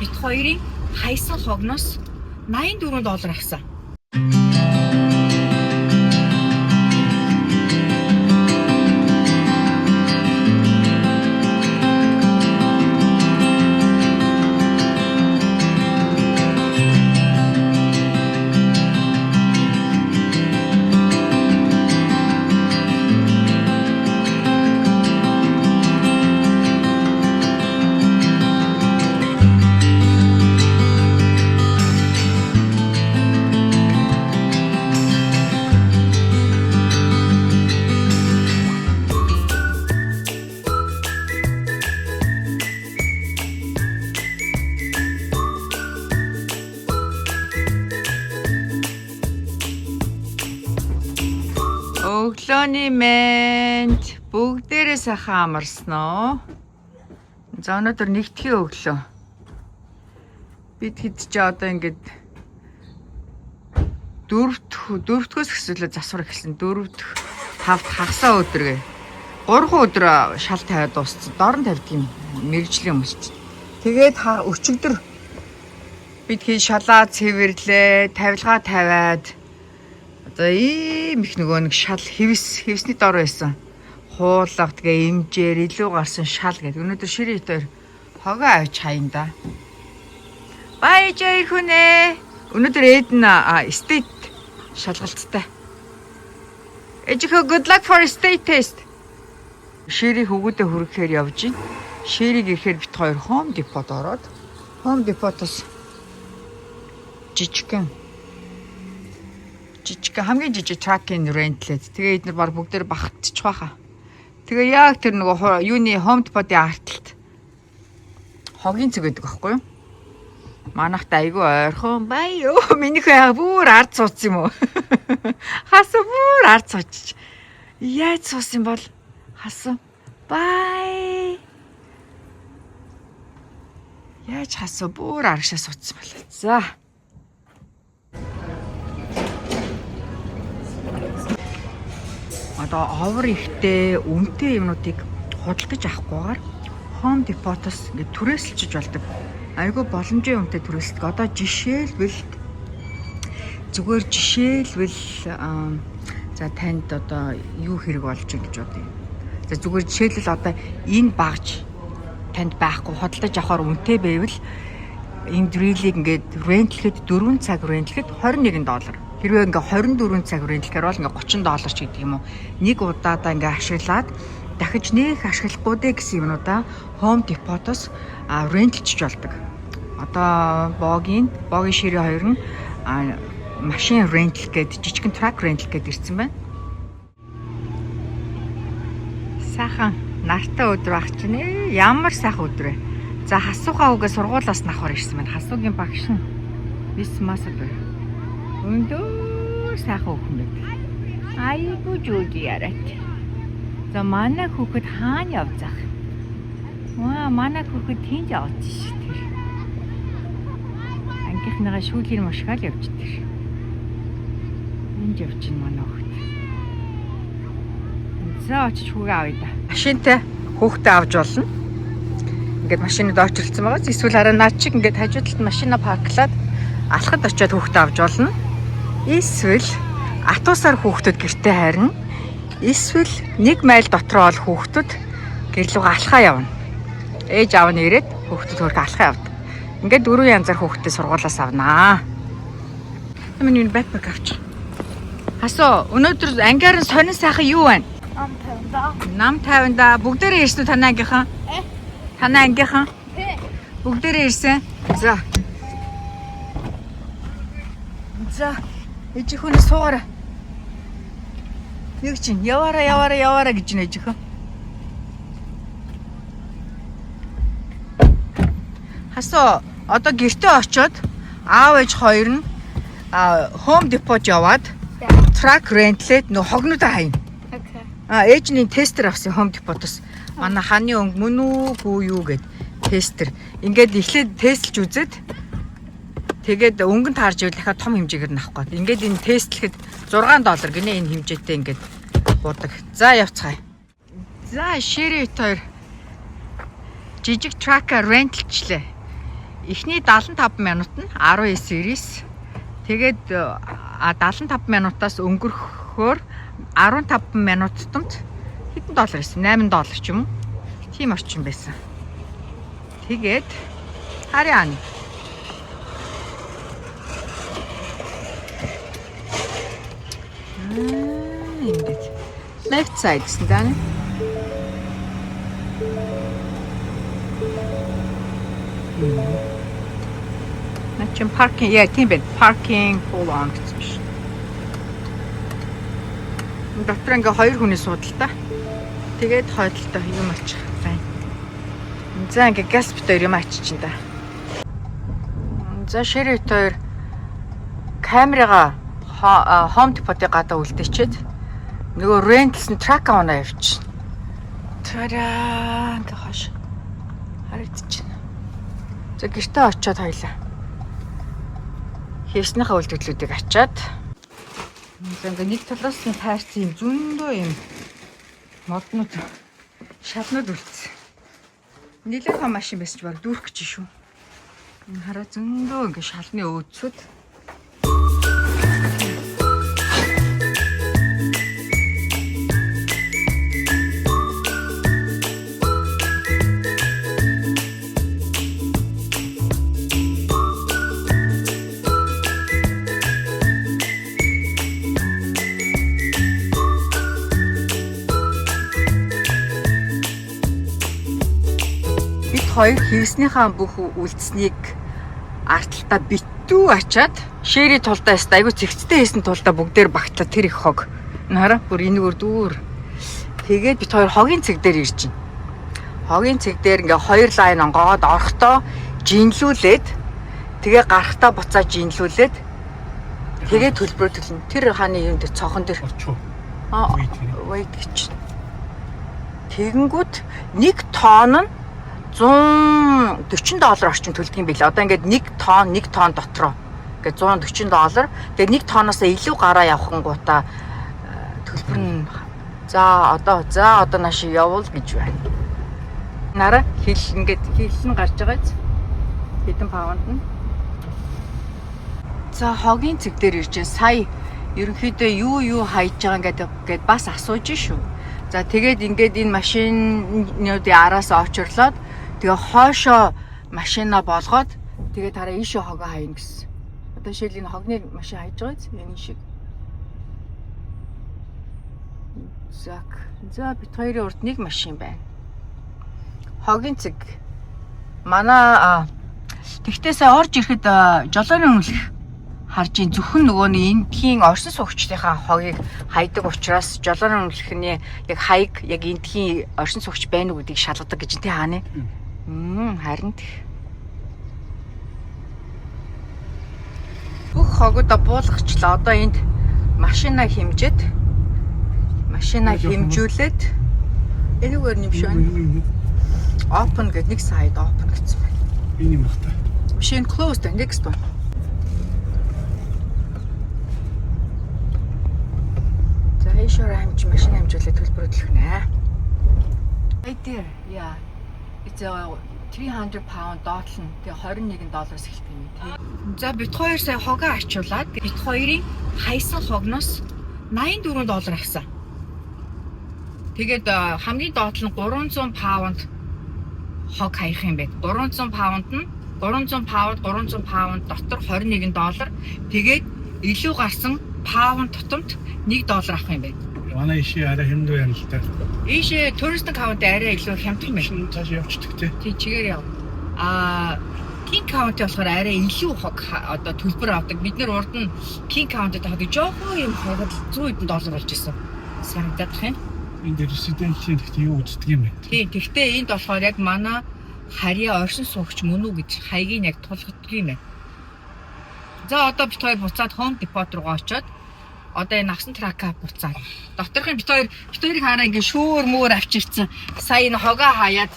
Бид хоёрын хайсан хогноос $84 авсан. Өглөөний мэнд бүгдээрээ сайхан амарсноо. За өнөөдөр нэгдхийн өглөө. Бид хэд ч одоо ингээд дөрөвдөхөөс эхлүүлээ засвар эхэлсэн. 4-р 5-р хагасаа өдрөө 3 өдөр шал тавиад дууссан. Дорн тавьдаг юм мэрэгжлийн хүмүүс чинь. Тэгээд өчигдөр бид хий шалаа цэвэрлээ, тавилгаа тавиад одоо ийм их нөгөө нэг шал хэвсний дор байсан. Хуулга тэгээ имжээр илүү гарсан шал гэдэг. Өнөөдөр ширээ дээр хогоо авч хаян да. Баяж ирэх үнэ. Өнөөдөр Эдэн state шалгалттай. Ejiko good luck for state test. Ширийг хөвгөдөө хүргэхээр явж гин. Ширийг ирэхээр бит хоёр Home Depot ороод Home Depot-оос жижиг хамгийн жижиг тракийн рентлээд тэгээ эдгээр баг бүгдээр багтчих واخа. Тэгээ яг тэр нөгөө юуны Home Depot-ийн арталт хогийн зүг гэдэг байхгүй юу? Манайхт айгүй ойрхон бай ёо миний хаа бүр ард цууц юм уу? Хасуу бүр ард цууч. Яаж цууц юм бол хасуу бай. Яаж хасуу бүр аргашаа цууц юм бол. За. Одоо овор ихтэй үнэтэй юмнуудыг худалдаж авахгүйгээр Home Depot-оос ингээд түрээсэлж болдог. Айгүй боломжийн үнэтэй түрээсэлдэг. Одоо жишээлбэл за танд одоо юу хэрэг болж байгаа гэж бодъё. За зүгээр жишээлбэл одоо энэ багж танд байхгүй худалдаж авахар үнэтэй байвал энэ дрилийг ингээд рентлэхэд 4 цаг рентлэхэд $21. Хэрвээ ингээ 24 цаг рентлэхээр бол ингээ $30 ч гэдэг юм уу. Нэг удаадаа ингээ ашиглаад дахиж нэх ашиглахгүй дээ гэсэн юмнуудаа Home Depot-оос рентлж болдог. Одоо богийн ширээ хоёр нь машин рентл гэдэг жижигэн трак рентл гэдэг ирсэн байна. Сайхан нартай өдөр баг чинь ямар сайхан өдөр вэ. За хасуухаа үгээ сургуулаас навхар ирсэн байна. Хасуугийн багш нь Мис Масад. Өндөр сайхан хөхөн байдаг. Айгуу жүүж яриад. За манай хүүхэд хаана явзах? Манай хүүхэд тэнд явж шүү дээ. Ангийнхныгаа шүүлийн мушгаал явж дээ. Энд явж чинь манай хүүхэд. За очиж хүүгээ авъя да. Машинтай хүүхдээ авч болно. Ингээд машинад очилсан байгаа. Эсвэл хараа наад чиг ингээд хажуу талд машина парклаад алхад очиод хүүхдээ авч болно. Эсвэл атуусаар хүүхдүүд гэртээ харна. Эсвэл 1 майл дотроо бол хүүхдүүд гэрлүүгээ алхаа явна. Ээж аав нь ирээд хүүхдүүд хөрх алхаа явдаг. Ингээд 4 янзаар хүүхдээ сургуулаас авнаа. Миний бэкпэк авч. Хасуу өнөөдөр ангиар нь сонин сайхан юу байна? Нам 50-да. Бүгдээрээ ирсэн үү танай ангийнхан? Танай ангийнхан? Бүгдээрээ ирсэн. За. Ээжийнхөө суугаараа. Нэг чинь яваараа гэж нээжихөө. Хасуу одоо гэртээ очиод аав ээж хоёр нь Home Depot яваад трак рентлээд нөх хогнуудаа хаяна. Ээжний тестер авсан Home Depot-оос. Манай ханы өнгө мөн үү юу гэд тестер. Ингээд эхлээд тестэлж үзээд тэгээд өнгөнд харж ивэл дахиад том хэмжээгээр нь авах гээд. Ингээд энэ тестлэхэд $6 гинэ энэ хэмжээтэй ингээд буудаг. За явцгаая. За ширээ хоёр жижиг тракер рентлчлээ. Эхний 75 минут нь 19.9. Тэгээд 75 минутаас өнгөрөхөөр 15 минут тутамд хэдэн доллар байсан? $8 ч юм уу? Тийм орчин байсан. Тэгээд харин ингээд left side гэсэн даа. Начин паркинг яа тийм бэ? Паркинг full on гэсэн биш. Доктор ингээ хоёр хүний суудалтай. Тэгээд хойдолтой юм очих байна. За ингээ газ бит хоёр юм ачиж да. За ширээ хоёр камерага Home Depot-ыг гадаа үлдээчихэд нөгөө Rentals трак аваа явчих. Тараа ингээ хаш харагдчихна. За гэртээ очиод хоёлаа. Хийснийхээ үйлдвэрлэлүүдийг ачаад ингээ нэг талаас нь таарсан юм зөндөө юм моднууд шалнууд үлдсэн. Нилээ том машин байсч баг дүүрэх гэж шүү. Хараа зөндөө ингээ шалны өөцөд хоёр хийснийхаа бүх үлдсэнийг арталтаа битүү ачаад шэри тулдаа яста айгу цэгцтэй хийсэн тулдаа бүгдээр багтлаа тэр их хог. Хараа бүр энэгээр дүүр. Тэгээд бит хоёр хогийн цэг дээр ирж байна. Хогийн цэг дээр ингээ хоёр лайн онгоод орохдоо жинлүүлээд тэгээ гарахтаа буцаа жинлүүлээд тэгээ төлбөрөө төлнө. Тэр хааны юм дээр цохон дээр. Wait гэж. Тэгэнгүүт нэг тонн нь $140 орчим төлдөг юм билээ. Одоо ингээд 1 тонн дотроо ингээд $140. Тэгээд 1 тонноос илүү гараа явахангуудаа төлбөр нь за одоо нааш явуул гэж байна. Нараа хил нь гарч байгаа биз? Хэдэн паунд нь? За хогийн цэг дээр ирж сая ерөнхийдөө юу хайж байгаа ингээд бас асууж шүү. За тэгээд ингээд энэ машинуудын араас очирлоод тэгээ хоошоо машина болгоод тэгээ тараа ийшээ хогоо хайна гэсэн. Одоо шил энэ хогны машин хайж байгаа биз? Энэ шиг. За бит хоёрын урд нэг машин байна. Хогийн цэг. Манай тэгтээ сая орж ирэхэд жолооны үнэлэх харж ин зөвхөн нөгөө эндхийн орсон суугчдынхаа хогийг хайдаг учраас жолооны үнэлэхний яг хаяг яг эндхийн орсон суугч байна уу гэдгийг шалгадаг гэж тий хаана. Харин бүх хогоо буулгачлаа. Одоо энд машина хэмжээд хэмжүүлээд энэгээр юм шиг байна. Open гэдэг нэг сайд open гэсэн байна. Энэ юм бахта. Machine closed the next one. За ийшээ машин хэмжүүлээд төлбөр төлөхнэ. Right there. Yeah. It's a 300 pound доотлон. Тэгээ $21 эхэлдэг юм тий. За бит хоёр сая хогоо ачуулаад бит хоёрын хайсан хогноос $84 авсан. Тэгээд хамгийн доотлол нь 300 паунд хог хаях юм байна. 300 паунд дотор $21. Тэгээд илүү гарсан паунд тутамд $1 авах юм байна. Манай ишээ арай хэмдүү юм л та. Ишээ туристик каунт арай илүү хямдхан байна. Цааш явчихдаг тий. Тий чигээр яв. King County болохоор арай илүү хог одоо төлбөр авдаг. Бид нэр урд нь King County-д хаадаг жоохон юм хогод $100 болж исэн. Санагдах юм. Энд резиденцийн гэхдээ юу үздэг юм бэ? Тий, гэхдээ энд болохоор яг манай харьяа оршин суугч мөн үү гэж хаягийг яг тулгадаг юм байна. За одоо бит хоёр буцаад Home Depot руу очоод одоо энэ авсан тракаа буцаад доторхын бит хоёрыг хараа ингээ шүүр мөр авчирсан. Сая энэ хогоо хаяад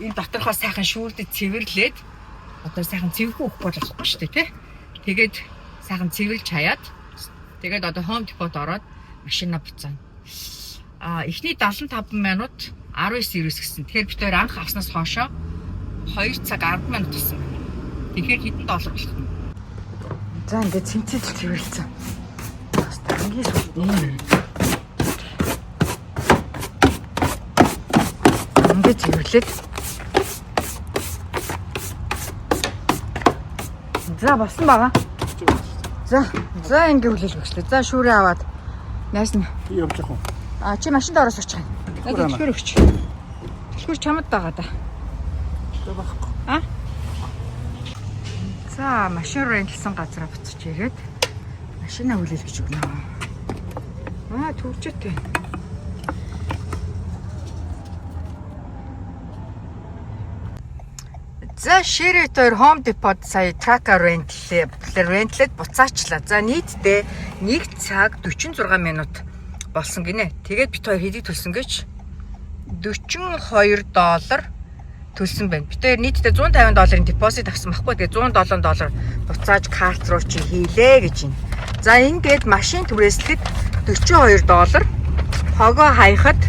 энэ доторхоо сайхан шүүрдэд цэвэрлээд одоо сайхан цэвэрхэн өгөх болохгүй шүү дээ тий. Тэгээд сайхан цэвэрлж хаяад тэгээд одоо Home Depot ороод машина буцаана. Эхний 75 минут 19:09 гэсэн. Тэгэхээр бид хоёр анх авснаас хоошоо 2 цаг 10 минут болсон байна. Тэгэхээр хэдэн доллар болох вэ? За ингээд цэмцэл цэвэрлсэн. Бас хамгийн сүүлд ингээд цэвэрлээд. За болсон байгаа. За ингээд хүлээж өгчлээ. За шүүрээ аваад найс нь явж явах уу? Чи машинд ороос очих юм. Надад тэгэхээр өгч. Тэгэхээр чамд байгаа да. За машин руу ингэлсэн газараа буцаж ирээд машинаа хүлээл гэж өгнө. Төвчтэй. За Sheraton Home Depot сая tracker rentlээд буцаачлаа. За нийтдээ 1 цаг 46 минут болсон гинэ. Тэгээд бит хоёр хэдийг төлсөн гэж $42 төлсөн байна. Бид хоёр нийтдээ $150 депозит авсан байхгүй. Тэгээ $107 буцааж карт руу чи хийлээ гэж байна. За ингээд машин түрээслэхэд $42, хогоо хаяхад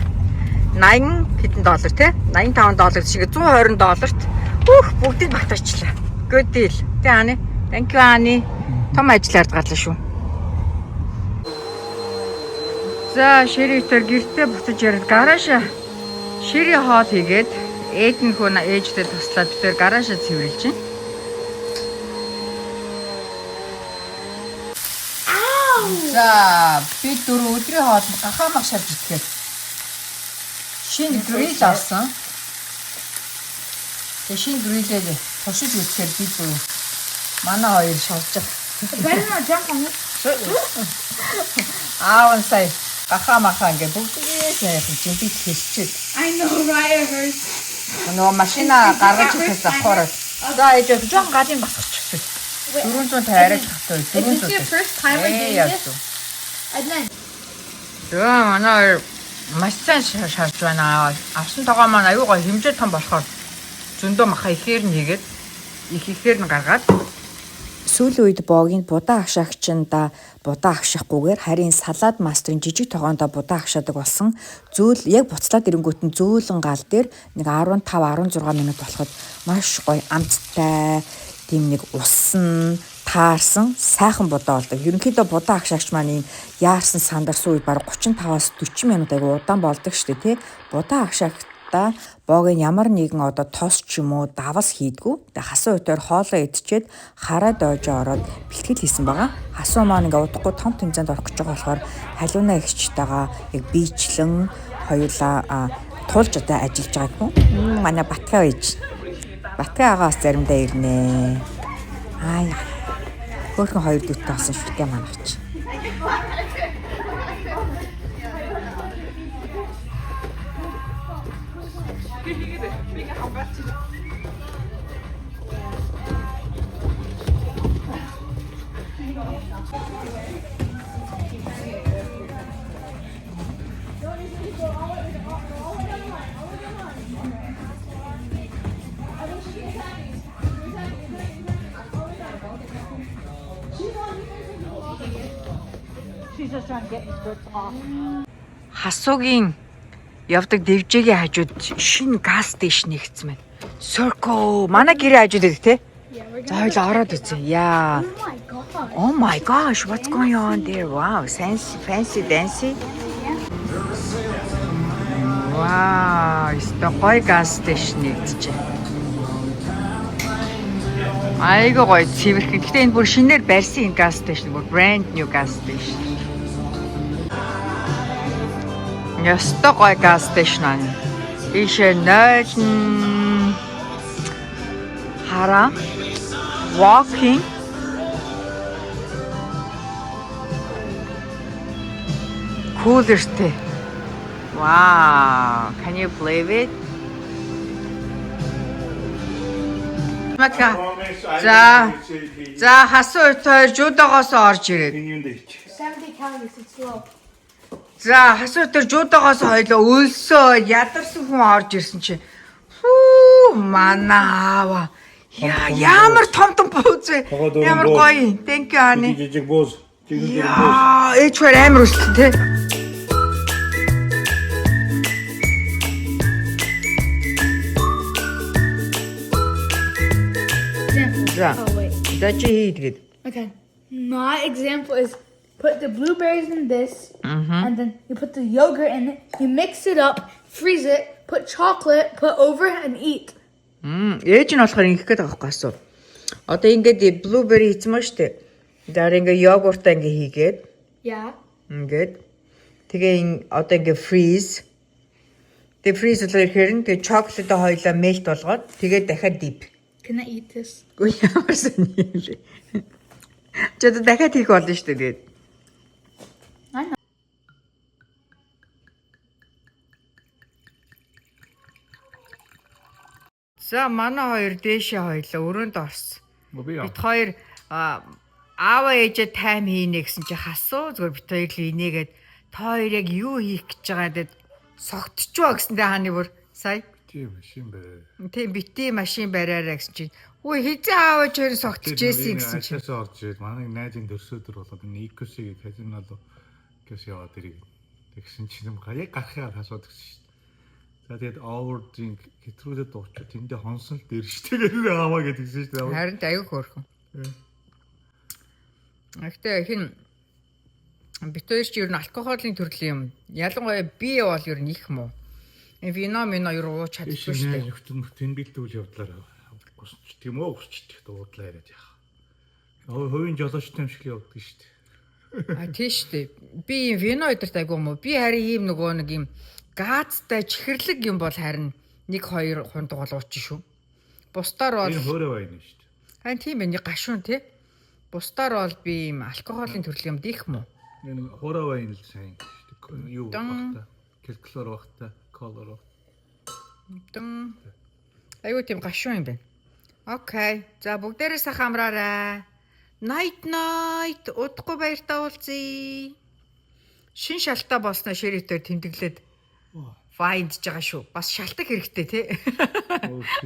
80 хэдэн доллар тий? $85 шиг $120-т бүгдийг батаачлаа. Good deal. Тэ Ани. Thank you Ани. Том ажиллаад гарлаа шүү. За Sheraton гэртээ буцаж ярил гараашаа шири хоол хийгээд ээж нь хөө ээжтэй туслаад бид тэр гараашаа цэвэрлж байна. За би 4 өдрийн хоолнд гахаа мах шалж идэхээр шинэ грил авсан. Тэг шинэ грилээр туршиж үзэхээр би 4 манай хоёр шавж байгаа. Байна жамп юм. Аавн сая гахаа махаа ингээ бүгдээс яахан жимбит хийчихээд. I know right hers. Нөө машина гаргаж ирсэн авахаар. За ээж жоон гадын басгачихсан. 450 арайж хатаа 400. Is this your first time doing this? Adnan. За манай маш сайн шаарч байна. Авсан тоогоо маань аюу гоо хэмжээ том болохоор зөндөө маха ихээр нь хийгээд ихээр нь гаргаад сүүлийн үед боогийн будаа агшаагчинда будаа агшихгүйгээр харин салаад мастрын жижиг тогоондоо будаа агшаадаг болсон. Зөөл яг буцлаад ирэнгүүт нь зөөлөн гал дээр нэг 15-16 минут болоход маш гоё амттай тийм нэг усан таарсан сайхан будаа болдог. Ерөнхийдөө будаа агшаагч маань ийм яарсан сандарсан үед бараг 35-аас 40 минут аяга удаан болдог шүү дээ тий. Будаа агшаагтаа боогийн ямар нэгэн одоо тос ч юм уу давас хийдгүү. Тэгээ хасуу үтээр хоолоо идчихэд хараа доожоо ороод бэлтгэл хийсэн байгаа. Хасуу маань ингээ удахгүй том тэмцээнд орох гэж байгаа болохоор халиуна эгчтэйгээ яг биечлэн хоёулаа тулж одоо ажиллаж байгаа юм. Манай Батгай ээж. Батгай агаас заримдаа ирнэ. Хөөхөн хоёр дүүтэй болсон шүтээ манаач. Хасуугийн явдаг дэвжээгийн хажууд шинэ газ стэйшн нэгдсэн байна. Circle манай гэрээ хажууд байдаг те. За хоёул ороод үзье. Яа. Oh my gosh, what's going on there? Wow, fancy dancy. Wow, это гоё газ стэйшн нэгдэжээ. Айгуу гоё цэвэрхэн. Гэтэ энэ бүр шинээр барьсан энэ газ стэйшн бүр brand new газ стэйшн. Яста гоё газ стэйшн аа. Ийшээ 0 хараа walking coolerтэй. Wow, can you believe it? Мака. За хасуу хоёр жуудагоос орж ирээд. 70 calories, it's low. За хасуу дээр жуудагоос хоёлоо өлсөө ядарсан хүн орж ирсэн чинь. Хүү манаа. Ямар том бууз вэ? Ямар гоё. Thank you Ани. Жижиг бууз. Яа, эч хоёр амар өссөн те. Example. За. Oh, wait. За чи хийдгээд. Okay. My example is put the blueberries in this, and then you put the yogurt in it, you mix it up, freeze it, put chocolate, put over it, and eat. Ээж нь болохоор ингэх гээд байгаа байхгүй асуу. Одоо ингээд blueberry хийцэн мөн штэ. Дараа ингээд йогуртаа ингээд хийгээд Yeah. ингээд тэгээ одоо ингээд freeze. Тэгээ freeze болоо ирэхээр нь тэгээ chocolate хоёлоо melt болгоод тэгээ дахиад dip. Can I eat this? Үгүй ямар сони юм бэ? Ч одоо дахиад хийх болно штэ тэгээд. I know. За манай хоёр дээшээ хоёлоо өрөөнд орсон. Би Бид хоёр аава ээжээ тайм хийнэ гэсэн чи хасуу зүгээр бит хоёр л инээгээд та хоёр яг юу хийх гэж байгаа гэдэг согтчоо гэсэндээ хааны бүр сая тийм шин бай. тийм бити машин бариараа гэсэн чи үгүй хизээ аава ч хоёр согтчихсэн гэсэн чи Ачаас орж ирээд манай найзын дөрсөөдөр болоод энэ икосыг казино руу гэс яваад ирэх. Тэгсэн чинь юм яг гарахаар асуудаг шүү дээ. За тэгээд овerdrink хэтрүүлээд дуучаа тэндээ хонсон л дээр шүү дээ. Тэгээд аваа гэдгийгсэн шүү дээ. харин аягүй хөөрхөн. Гэхдээ хин бит хоёр ч ер нь алкоголын төрлийн юм. Ялангуяа би бол ер нь их муу. Вино мино ер нь ууч чаддаггүй шүү дээ. Нөхцөл тэмдэглэл явдлаар гусч тийм үү гусчдэх дуудлаа яриад яах. Хувийн жолоочтой юм шиг явдаг шүү дээ. А тийш дээ. Би вино өдөрт айгүй муу. Би харин ийм нөгөө нэг юм газтай чихэрлэг юм бол харин 1-2 хундаг бол ууч шүү. Бусдаар бол Энэ хөөрэ байна шүү дээ. харин тийм ээ гашуун тий. Бусдаар бол би ийм алкоголын төрлийн юмд их муу. Энэ хөөрэ байна л сайн шүү дээ. Юу багтаа. Калкулор багтаа, колор. Дэн. Айгүй тийм гашуун юм байна. Окей. За бүгдээрээ сайхан амраарай. Night удахгүй баяртаа уулзъя. Шин шалтаа болсноо ширэтээр тэмдэглээд файндж байгаа шүү. Бас шалтак хэрэгтэй тий.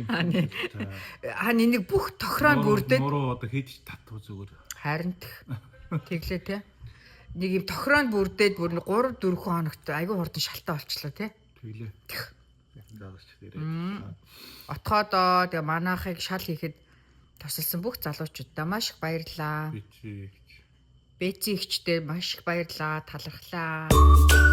Хань нэг бүх тохроонд бүрдээд Нуруу одоо хийж татв зүгээр. харин тэглээ тий. Нэг юм тохроонд бүрдээд бүр 3-4 хоногт айгүй хурдан шалтаа болчлоо тий. Тэглээ. Дагч дээрээ. Отгоодоо тэгээ манайхыг шал хийхэд тусалсан бүх залуучуудаа маш их баярлалаа. Би чи Бэци ихчтэй маш их баярлалаа. Талархлаа.